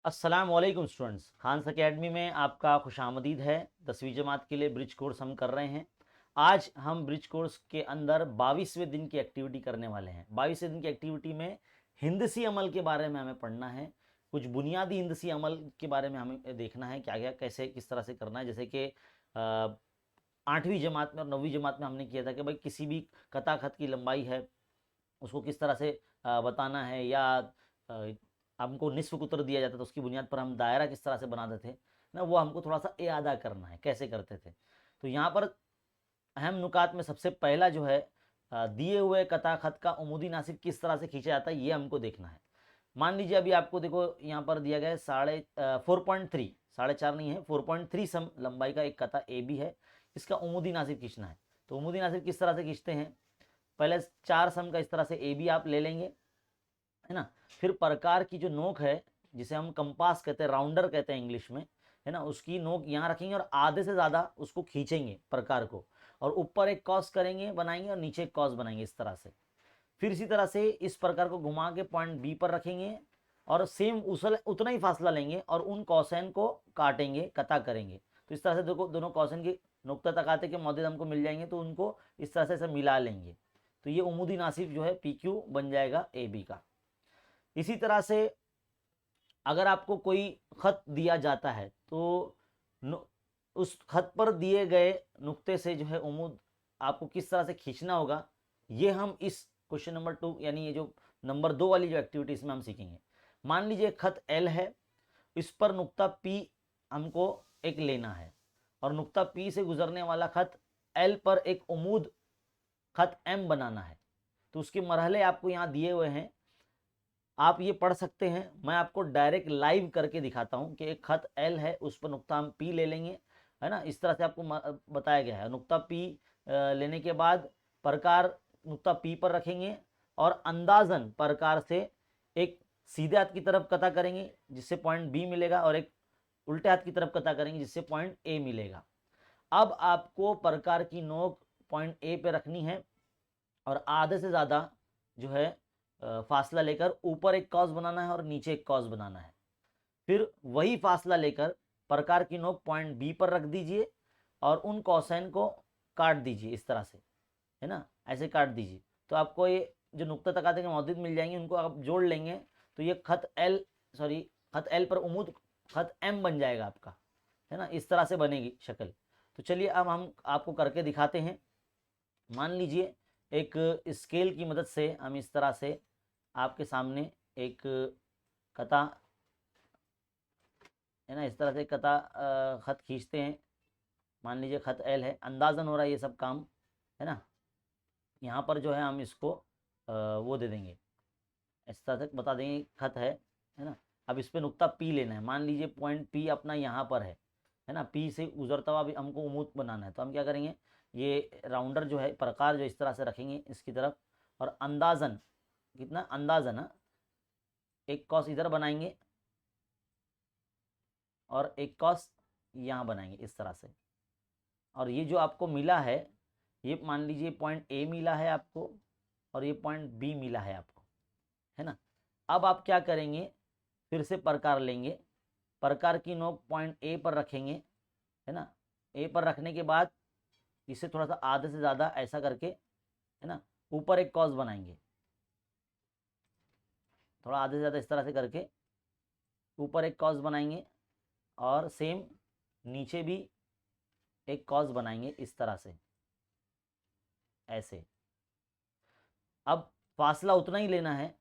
अस्सलाम वालेकुम students, Khans academy में आपका खुशामदीद है। 10वीं जमात के लिए ब्रिज कोर्स हम कर रहे हैं। आज हम ब्रिज कोर्स के अंदर 22वें दिन की एक्टिविटी करने वाले हैं। 22वें दिन की एक्टिविटी में हिंदसी अमल के बारे में हमें पढ़ना है। कुछ बुनियादी हिंदसी अमल के बारे में हमें देखना है, क्या क्या कैसे किस तरह से करना है। जैसे कि 8वीं जमात में और 9वीं जमात में हमने किया था कि भाई किसी भी कथा खत की लंबाई है उसको किस तरह से बताना है, या हमको निस्फ कुतर दिया जाता था उसकी बुनियाद पर हम दायरा किस तरह से बनाते थे ना, वो हमको थोड़ा सा अदा करना है कैसे करते थे। तो यहाँ पर अहम नुकात में सबसे पहला जो है दिए हुए कथा खत का उमूदी नासिब किस तरह से खींचा जाता है ये हमको देखना है। मान लीजिए अभी आपको देखो यहाँ पर दिया गया है 4.3, 4.5 नहीं है, 4.3 सम लंबाई का एक कथा ए बी है। इसका उमूदी नासिब खींचना है। तो उमूदी नासिब किस तरह से खींचते हैं, पहले 4 सम का इस तरह से ए बी आप ले लेंगे, है ना। फिर प्रकार की जो नोक है जिसे हम कंपास कहते हैं, राउंडर कहते हैं इंग्लिश में, है ना, उसकी नोक यहाँ रखेंगे और आधे से ज़्यादा उसको खींचेंगे प्रकार को, और ऊपर एक कॉस करेंगे बनाएंगे और नीचे एक कॉस बनाएंगे इस तरह से। फिर इसी तरह से इस प्रकार को घुमा के पॉइंट बी पर रखेंगे और सेम उतना ही फासला लेंगे और उन कॉसेन को काटेंगे, कता करेंगे। तो इस तरह से देखो दोनों कॉसेन की नुक्ता तकाते के मौजूद हमको मिल जाएंगे, तो उनको इस तरह से ऐसे मिला लेंगे। तो ये उमूदी नासिब जो है पी क्यू बन जाएगा ए बी का। इसी तरह से अगर आपको कोई खत दिया जाता है तो उस खत पर दिए गए नुक्ते से जो है उमूद आपको किस तरह से खींचना होगा, ये हम इस क्वेश्चन नंबर 2 यानी ये जो नंबर 2 वाली जो एक्टिविटी इसमें हम सीखेंगे। मान लीजिए खत एल है, इस पर नुक्ता पी हमको एक लेना है और नुक्ता पी से गुजरने वाला खत एल पर एक उमूद खत एम बनाना है। तो उसके मरहले आपको यहाँ दिए हुए हैं, आप ये पढ़ सकते हैं। मैं आपको डायरेक्ट लाइव करके दिखाता हूँ कि एक खत एल है उस पर नुक्ता हम पी ले लेंगे, है ना। इस तरह से आपको बताया गया है। नुक्ता पी लेने के बाद प्रकार नुक्ता पी पर रखेंगे और अंदाजन प्रकार से एक सीधे हाथ की तरफ कथा करेंगे जिससे पॉइंट बी मिलेगा, और एक उल्टे हाथ की तरफ कथा करेंगे जिससे पॉइंट ए मिलेगा। अब आपको प्रकार की नोक पॉइंट ए पे रखनी है और आधे से ज़्यादा जो है फासला लेकर ऊपर एक कॉस बनाना है और नीचे एक कॉस बनाना है। फिर वही फासला लेकर प्रकार की नोक पॉइंट बी पर रख दीजिए और उन कॉसेन को काट दीजिए इस तरह से, है ना, ऐसे काट दीजिए। तो आपको ये जो नुक्ता तकाते के मौजूद मिल जाएंगे, उनको आप जोड़ लेंगे तो ये खत एल पर उमूद खत एम बन जाएगा आपका, है ना। इस तरह से बनेगी शक्ल। तो चलिए अब हम आपको करके दिखाते हैं। मान लीजिए एक स्केल की मदद से हम इस तरह से आपके सामने एक कथा, है ना, इस तरह से कथा खत खींचते हैं। मान लीजिए खत एल है, अंदाजन हो रहा है ये सब काम, है ना। यहाँ पर जो है हम इसको वो दे देंगे, इस तरह से बता देंगे खत है ना। अब इस पर नुक्ता पी लेना है। मान लीजिए पॉइंट पी अपना यहाँ पर है ना, पी से गुजरता हुआ भी हमको उमूद बनाना है। तो हम क्या करेंगे, ये राउंडर जो है प्रकार जो इस तरह से रखेंगे इसकी तरफ, और अंदाजन कितना अंदाजन एक कॉस इधर बनाएंगे और एक कॉस यहाँ बनाएंगे इस तरह से। और ये जो आपको मिला है, ये मान लीजिए पॉइंट ए मिला है आपको और ये पॉइंट बी मिला है आपको, है ना। अब आप क्या करेंगे, फिर से प्रकार लेंगे, प्रकार की नोक पॉइंट ए पर रखेंगे, है ना। ए पर रखने के बाद इसे थोड़ा सा आधे से ज़्यादा ऐसा करके, है ना, ऊपर एक कॉस बनाएंगे, थोड़ा आधे से ज़्यादा इस तरह से करके ऊपर एक कॉस बनाएंगे और सेम नीचे भी एक कॉस बनाएंगे इस तरह से ऐसे। अब फासला उतना ही लेना है,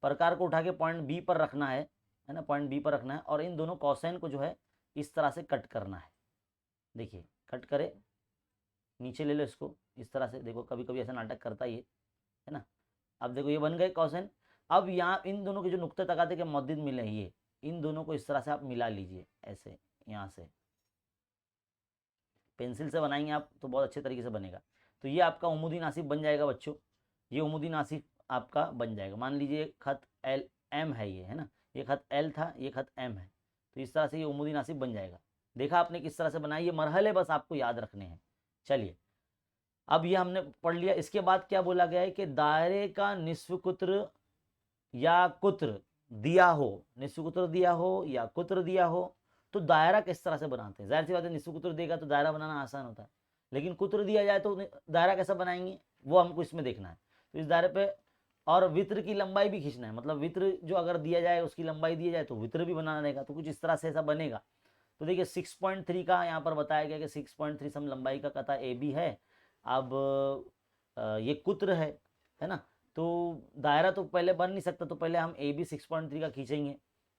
प्रकार को उठा के पॉइंट बी पर रखना है ना, पॉइंट बी पर रखना है और इन दोनों कॉसेन को जो है इस तरह से कट करना है। देखिए कट करे, नीचे ले लो इसको इस तरह से, देखो कभी कभी ऐसा नाटक करता ही है ना। अब देखो ये बन गए कॉसेन। अब यहाँ इन दोनों के जो नुक्ते तकाते के मौजूद मिले, ये इन दोनों को इस तरह से आप मिला लीजिए ऐसे, यहाँ से पेंसिल से बनाएंगे आप तो बहुत अच्छे तरीके से बनेगा। तो ये आपका उमूदी नासिब बन जाएगा बच्चों, ये उमूदी नासिब आपका बन जाएगा। मान लीजिए खत एल एम है ये, है ना, ये खत एल था, ये खत एम है, तो इस तरह से ये उमूदी नासिब बन जाएगा। देखा आपने किस तरह से बनाया, ये मरहले बस आपको याद रखने हैं। चलिए अब ये हमने पढ़ लिया। इसके बाद क्या बोला गया है कि दायरे का निस्फ कुत्र या कुत्र दिया हो, निस्वकुत्र दिया हो या कुत्र दिया हो, तो दायरा किस तरह से बनाते हैं। जाहिर सी बात है निस्वकुत्र देगा तो दायरा बनाना आसान होता है, लेकिन कुत्र दिया जाए तो दायरा कैसा बनाएंगे वो हमको इसमें देखना है। तो इस दायरे पे और वित्र की लंबाई भी खींचना है, मतलब वित्र जो अगर दिया जाए उसकी लंबाई दी जाए तो वित्र भी बनाना रहेगा, तो कुछ इस तरह से ऐसा बनेगा। तो देखिए 6.3 का यहाँ पर बताया गया कि 6.3 सम लंबाई का कथा ए बी है। अब ये कुत्र है ना, तो दायरा तो पहले बन नहीं सकता, तो पहले हम ए बी 6.3 का खींचेंगे,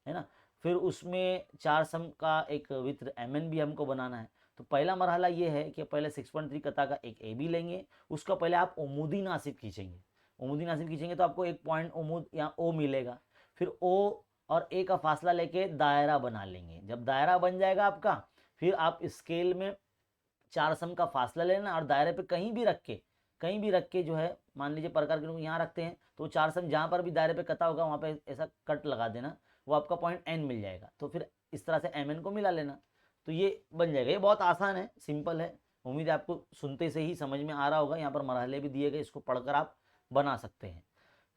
है ना। फिर उसमें 4 सम का एक वित्र एम एन भी हमको बनाना है। तो पहला मरहला ये है कि पहले 6.3 कथा का एक ए बी लेंगे, उसका पहले आप उमूदी नासिब खींचेंगे। उमूदी नासिब खींचेंगे तो आपको एक पॉइंट उमूद या ओ मिलेगा। फिर ओ और ए का फासला लेके दायरा बना लेंगे। जब दायरा बन जाएगा आपका, फिर आप स्केल में 4 सम का फासला लेना और दायरे पे कहीं भी रख के जो है, मान लीजिए प्रकार के लोग यहाँ रखते हैं, तो 4 सम जहाँ पर भी दायरे पे कटा होगा वहाँ पे ऐसा कट लगा देना, वो आपका पॉइंट एन मिल जाएगा। तो फिर इस तरह से एम एन को मिला लेना, तो ये बन जाएगा। ये बहुत आसान है, सिंपल है। उम्मीद है आपको सुनते से ही समझ में आ रहा होगा। यहाँ पर मरहले भी दिए गए, इसको पढ़कर आप बना सकते हैं।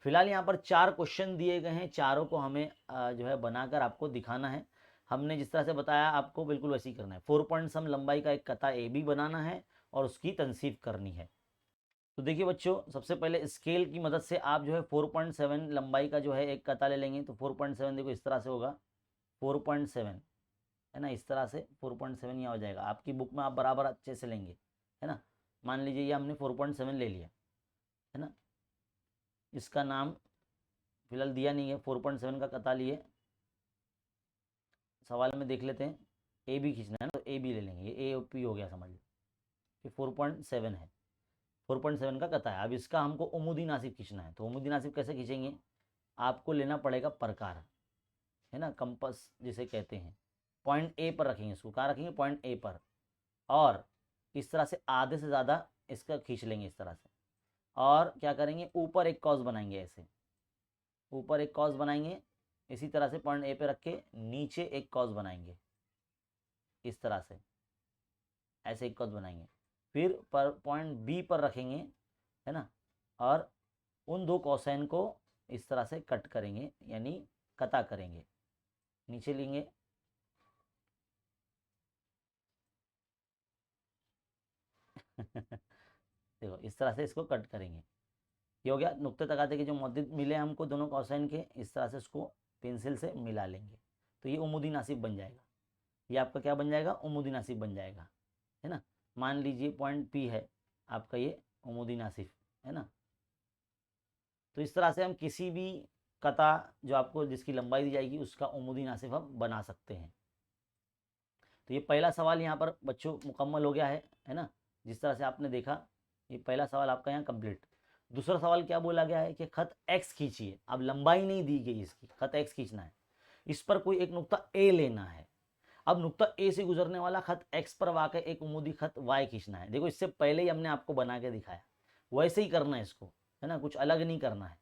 फिलहाल यहाँ पर 4 क्वेश्चन दिए गए हैं, चारों को हमें जो है बनाकर आपको दिखाना है। हमने जिस तरह से बताया आपको बिल्कुल वैसे ही करना है। 4 पॉइंट सम लंबाई का एक कथा ए बी बनाना है और उसकी तनसीब करनी है। तो देखिए बच्चों, सबसे पहले स्केल की मदद से आप जो है 4.7 लंबाई का जो है एक कथा ले लेंगे। तो 4.7 देखो इस तरह से होगा, 4.7 है ना, इस तरह से 4.7 यहाँ हो जाएगा। आपकी बुक में आप बराबर अच्छे से लेंगे, है ना। मान लीजिए ये हमने 4.7 ले लिया, है ना। इसका नाम फिलहाल दिया नहीं है, 4.7 का कथा लिए। सवाल में देख लेते हैं, ए बी खींचना है ना, तो ए बी ले लेंगे। ये ए पी हो गया, समझ लो कि 4.7 है, 4.7 का कथा है। अब इसका हमको उमूदी नासिब खींचना है। तो उमूदी नासिब कैसे खींचेंगे, आपको लेना पड़ेगा प्रकार, है ना, कंपस जिसे कहते हैं। पॉइंट ए पर रखेंगे इसको, कहाँ रखेंगे, पॉइंट ए पर, और इस तरह से आधे से ज़्यादा इसका खींच लेंगे इस तरह से। और क्या करेंगे, ऊपर एक कॉस बनाएंगे, ऐसे ऊपर एक कॉस बनाएंगे, इसी तरह से पॉइंट ए पे रख के नीचे एक कॉस बनाएंगे, इस तरह से ऐसे एक कॉस बनाएंगे। फिर पर पॉइंट बी पर रखेंगे, है ना, और उन दो कोसाइन को इस तरह से कट करेंगे, यानी कता करेंगे, नीचे लेंगे। देखो इस तरह से इसको कट करेंगे। ये हो गया। नुक्ते तकाते के जो मद्दे मिले हमको दोनों कोसाइन के, इस तरह से उसको पेंसिल से मिला लेंगे, तो ये उमूदी नासिब बन जाएगा। ये आपका क्या बन जाएगा, उमूदी नासिब बन जाएगा, है ना। मान लीजिए पॉइंट पी है आपका ये उमूदी नासिब, है ना। तो इस तरह से हम किसी भी कता जो आपको जिसकी लंबाई दी जाएगी उसका उमूदी नासिब हम बना सकते हैं। तो ये पहला सवाल यहाँ पर बच्चों मुकम्मल हो गया है ना। जिस तरह से आपने देखा, ये पहला सवाल आपका यहाँ कंप्लीट। दूसरा सवाल क्या बोला गया है कि खत एक्स खींचिए। अब लंबाई नहीं दी गई इसकी, खत एक्स खींचना है। इस पर कोई एक नुक्ता ए लेना है। अब नुक्ता ए से गुजरने वाला खत एक्स पर वाकई एक उमूदी खत वाई खींचना है। देखो इससे पहले ही हमने आपको बना के दिखाया, वैसे ही करना है इसको, है ना, कुछ अलग नहीं करना है।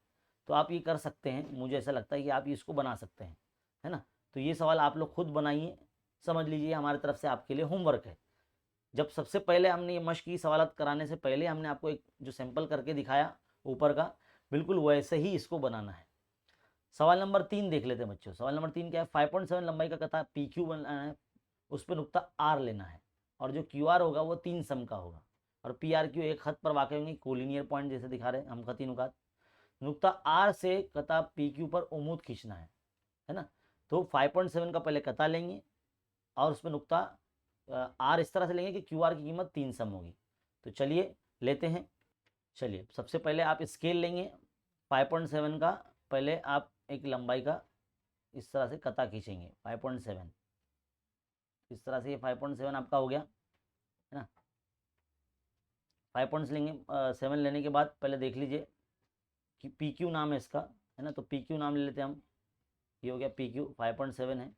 तो आप ये कर सकते हैं, मुझे ऐसा लगता है कि आप इसको बना सकते हैं, है ना। तो ये सवाल आप लोग खुद बनाइए, समझ लीजिए हमारी तरफ से आपके लिए होमवर्क है। जब सबसे पहले हमने ये मश्क की सवालत कराने से पहले हमने आपको एक जो सैंपल करके दिखाया ऊपर का, बिल्कुल वैसे ही इसको बनाना है। सवाल नंबर 3 देख लेते हैं बच्चों। सवाल नंबर 3 क्या है, 5.7 लंबाई का कथा पी क्यू बनाना है, उस पर नुक्ता आर लेना है, और जो क्यू आर होगा वो 3 सम का होगा, और पी आर क्यू एक खत पर वाक़ होंगे, कोलिनियर पॉइंट जैसे दिखा रहे हैं हम, खती नुकात। नुक्ता आर से कता पी क्यू पर उमूद खींचना है ना। तो 5.7 का पहले कता लेंगे और उसमें नुक्ता आर इस तरह से लेंगे कि क्यू आर की कीमत 3 सम होगी। तो चलिए लेते हैं। चलिए सबसे पहले आप स्केल लेंगे 5.7 का, पहले आप एक लंबाई का इस तरह से कता खींचेंगे 5.7, इस तरह से ये 5.7 आपका हो गया, है ना। 5.7 लेने के बाद पहले देख लीजिए कि पी क्यू नाम है इसका, है ना। तो पी क्यू नाम ले लेते हैं हम, ये हो गया पी क्यू 5.7 है।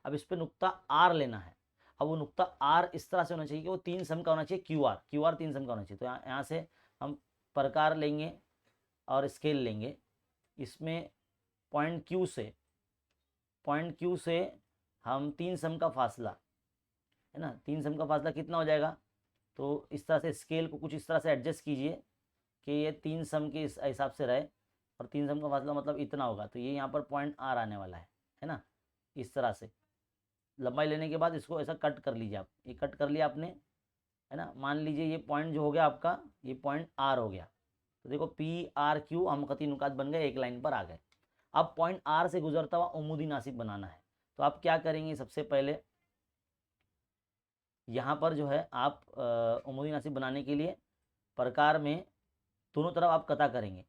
अब इस पर नुक्ता आर लेना है। अब वो नुक्ता आर इस तरह से होना चाहिए कि वो 3 सम का होना चाहिए, क्यू आर 3 सम का होना चाहिए। तो यहाँ से हम प्रकार लेंगे और स्केल लेंगे। इसमें पॉइंट क्यू से हम 3 सम का फासला, है ना, 3 सम का फासला कितना हो जाएगा। तो इस तरह से स्केल को कुछ इस तरह से एडजस्ट कीजिए कि ये 3 सम के इस हिसाब से रहे, और 3 सम का फासला मतलब इतना होगा, तो ये यहाँ पर पॉइंट आर आने वाला है ना। इस तरह से लंबाई लेने के बाद इसको ऐसा कट कर लीजिए आप, ये कट कर लिया आपने, है ना। मान लीजिए ये पॉइंट जो हो गया आपका, ये पॉइंट आर हो गया, तो देखो पी आर क्यू हम खती नुकात बन गए, एक लाइन पर आ गए। अब पॉइंट आर से गुजरता हुआ उमूदी नासिब बनाना है, तो आप क्या करेंगे, सबसे पहले यहाँ पर जो है आप उमूदी नासिब बनाने के लिए प्रकार में दोनों तरफ आप कता करेंगे।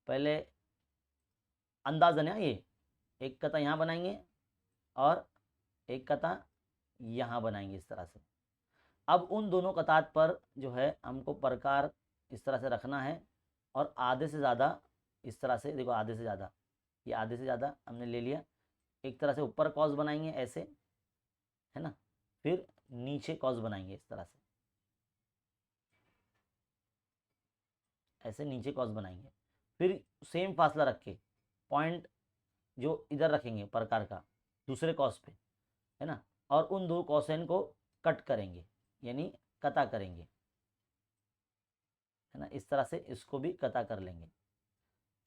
पहले अंदाजन है, ये एक कता यहाँ बनाएंगे और एक कता यहाँ बनाएंगे इस तरह से। अब उन दोनों कतात पर जो है हमको प्रकार इस तरह से रखना है, और आधे से ज़्यादा इस तरह से, देखो आधे से ज़्यादा, ये आधे से ज़्यादा हमने ले लिया। एक तरह से ऊपर कॉस बनाएंगे ऐसे, है ना, फिर नीचे कॉस बनाएंगे इस तरह से, ऐसे नीचे कॉस बनाएंगे। फिर सेम फासला रख के पॉइंट जो इधर रखेंगे प्रकार का दूसरे कॉस पे, है ना, और उन दो कॉसेन को कट करेंगे, यानी कता करेंगे, है ना। इस तरह से इसको भी कता कर लेंगे,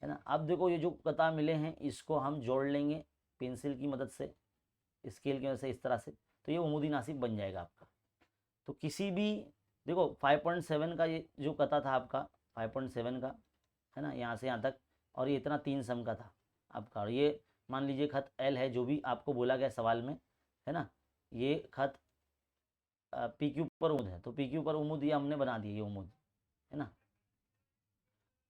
है ना। अब देखो ये जो कता मिले हैं इसको हम जोड़ लेंगे पेंसिल की मदद से, स्केल की मदद से इस तरह से, तो ये उमूदी नासिब बन जाएगा आपका। तो किसी भी, देखो 5.7 का ये जो कता था आपका, 5.7 का, है ना, यहाँ से यहाँ तक, और ये इतना 3 सम का था आपका। और ये मान लीजिए खत एल है, जो भी आपको बोला गया सवाल में, है ना। ये खत पी क्यू पर उमूद है, तो पी क्यू पर उमूद ये हमने बना दिया, ये उमूद, है ना।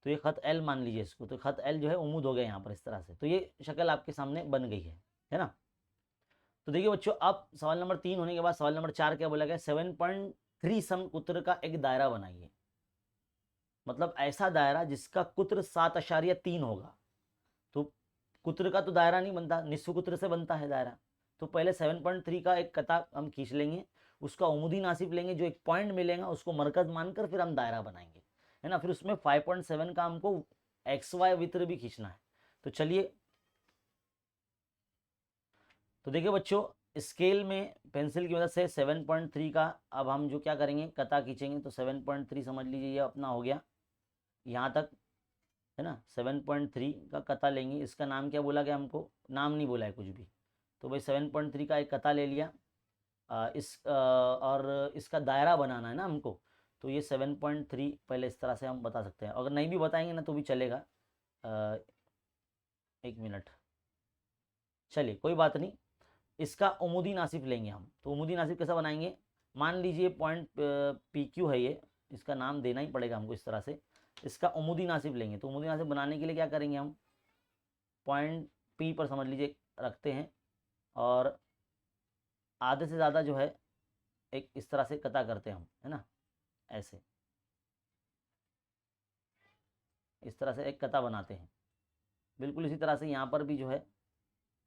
तो ये खत एल मान लीजिए इसको, तो खत एल जो है उमूद हो गया यहाँ पर इस तरह से। तो ये शक्ल आपके सामने बन गई है ना। तो देखिए बच्चों, अब सवाल नंबर 3 होने के बाद सवाल नंबर 4 क्या बोला गया, 7.3 सम कुत्र का एक दायरा बनाइए। मतलब ऐसा दायरा जिसका कुत्र 7.3 होगा। तो कुत्र का तो दायरा नहीं बनता, निस्फ कुत्र से बनता है दायरा। तो पहले 7.3 का एक कता हम खींच लेंगे, उसका उमूदी नासिब लेंगे, जो एक पॉइंट मिलेगा उसको मरकज मानकर फिर हम दायरा बनाएंगे, है ना। फिर उसमें 5.7 का हमको एक्स वाई वित्र भी खींचना है। तो चलिए, तो देखिए बच्चों, स्केल में पेंसिल की मदद से 7.3 का अब हम जो क्या करेंगे, कता खींचेंगे। तो 7.3 समझ लीजिए ये अपना हो गया यहाँ तक, है ना। 7.3 का कता लेंगे, इसका नाम क्या बोला गया हमको, नाम नहीं बोला है कुछ भी। तो भाई 7.3 का एक कता ले लिया, और इसका दायरा बनाना है ना हमको। तो ये 7.3 पहले इस तरह से हम बता सकते हैं, अगर नहीं भी बताएंगे ना तो भी चलेगा। 1 मिनट, चलिए कोई बात नहीं। इसका उमूदी नासिब लेंगे हम, तो उमूदी नासिब कैसा बनाएंगे, मान लीजिए पॉइंट पी क्यू है ये, इसका नाम देना ही पड़ेगा हमको इस तरह से। इसका उमूदी नासिब लेंगे, तो उमूदी नासिब बनाने के लिए क्या करेंगे हम, पॉइंट पी पर समझ लीजिए रखते हैं, और आधे से ज़्यादा जो है एक इस तरह से कता करते हैं हम, है ना, ऐसे इस तरह से एक कता बनाते हैं। बिल्कुल इसी तरह से यहाँ पर भी जो है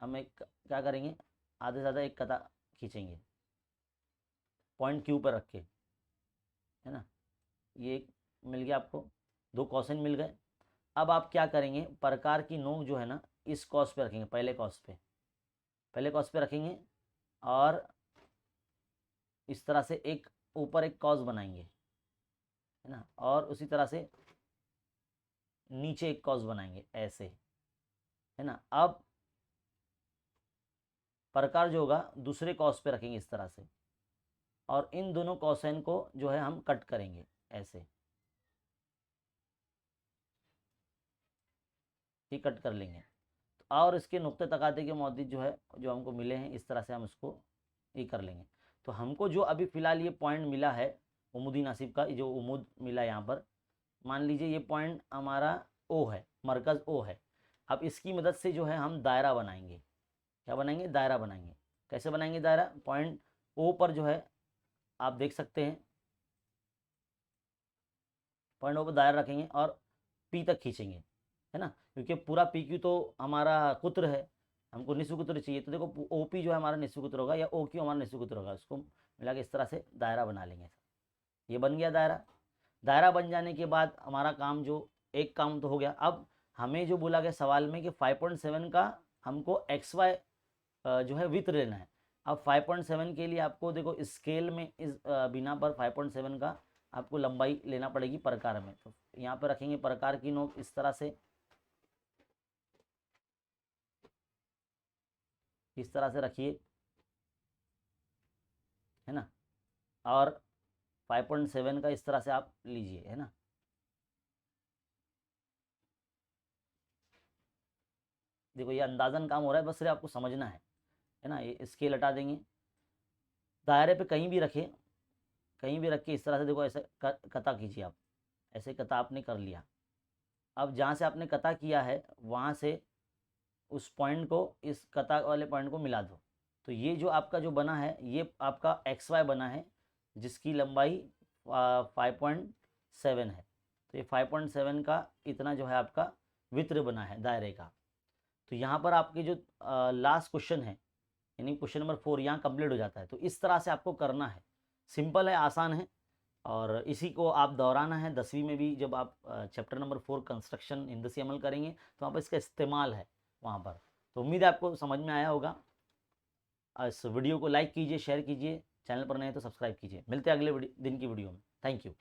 हम एक क्या करेंगे, आधे से ज़्यादा एक कता खींचेंगे पॉइंट क्यू पर रख के, है ना। ये एक मिल गया आपको, दो कॉसेन मिल गए। अब आप क्या करेंगे, प्रकार की नोक जो है ना इस कॉस पे रखेंगे, पहले कॉस पे रखेंगे, और इस तरह से एक ऊपर एक कॉस बनाएंगे, है ना, और उसी तरह से नीचे एक कॉस बनाएंगे ऐसे, है ना। अब प्रकार जो होगा दूसरे कॉस पे रखेंगे इस तरह से, और इन दोनों कॉसेन को जो है हम कट करेंगे ऐसे, ये कट कर लेंगे। और इसके नुक्ते तकाते के मौजूद जो है, जो हमको मिले हैं, इस तरह से हम इसको ये कर लेंगे। तो हमको जो अभी फ़िलहाल ये पॉइंट मिला है उमूदी नासिब का, जो उमूद मिला यहाँ पर, मान लीजिए ये पॉइंट हमारा ओ है, मरकज़ ओ है। अब इसकी मदद से जो है हम दायरा बनाएंगे, क्या बनाएंगे, दायरा बनाएंगे। कैसे बनाएंगे दायरा, पॉइंट ओ पर जो है आप देख सकते हैं, पॉइंट ओ पर दायरा रखेंगे और पी तक खींचेंगे, है ना, क्योंकि पूरा पी क्यू तो हमारा कुत्र है, हमको निस्फ कुत्र चाहिए। तो देखो ओ पी जो है हमारा निस्फ कुत्र होगा, या ओ क्यू हमारा निस्फ कुत्र होगा, उसको मिला के इस तरह से दायरा बना लेंगे। ये बन गया दायरा। दायरा बन जाने के बाद हमारा काम, जो एक काम तो हो गया। अब हमें जो बोला गया सवाल में कि 5.7 का हमको एक्स वाई जो है वित्र लेना है। अब 5.7 के लिए आपको देखो स्केल में इस बिना पर 5.7 का आपको लंबाई लेना पड़ेगी प्रकार में। तो यहाँ पर रखेंगे प्रकार की नोक इस तरह से, इस तरह से रखिए, है ना, और 5.7 का इस तरह से आप लीजिए, है ना। देखो ये अंदाजन काम हो रहा है, बस सिर्फ आपको समझना है ना। ये स्केल हटा देंगे, दायरे पे कहीं भी रखें, कहीं भी रख के इस तरह से देखो ऐसे कता कीजिए आप, ऐसे कता आपने कर लिया। अब जहाँ से आपने कता किया है वहाँ से उस पॉइंट को इस कता वाले पॉइंट को मिला दो। तो ये जो आपका जो बना है ये आपका XY बना है, जिसकी लंबाई 5.7 है। तो ये 5.7 का इतना जो है आपका वित्र बना है दायरे का। तो यहाँ पर आपके जो लास्ट क्वेश्चन है, यानी क्वेश्चन नंबर 4 यहाँ कंप्लीट हो जाता है। तो इस तरह से आपको करना है, सिंपल है, आसान है, और इसी को आप दोहराना है 10वीं में भी। जब आप चैप्टर नंबर 4 कंस्ट्रक्शन हिंदसी अमल करेंगे तो वहाँ पर इसका इस्तेमाल है वहाँ पर। तो उम्मीद है आपको समझ में आया होगा। इस वीडियो को लाइक कीजिए, शेयर कीजिए, चैनल पर नए तो सब्सक्राइब कीजिए। मिलते हैं अगले दिन की वीडियो में। Thank you.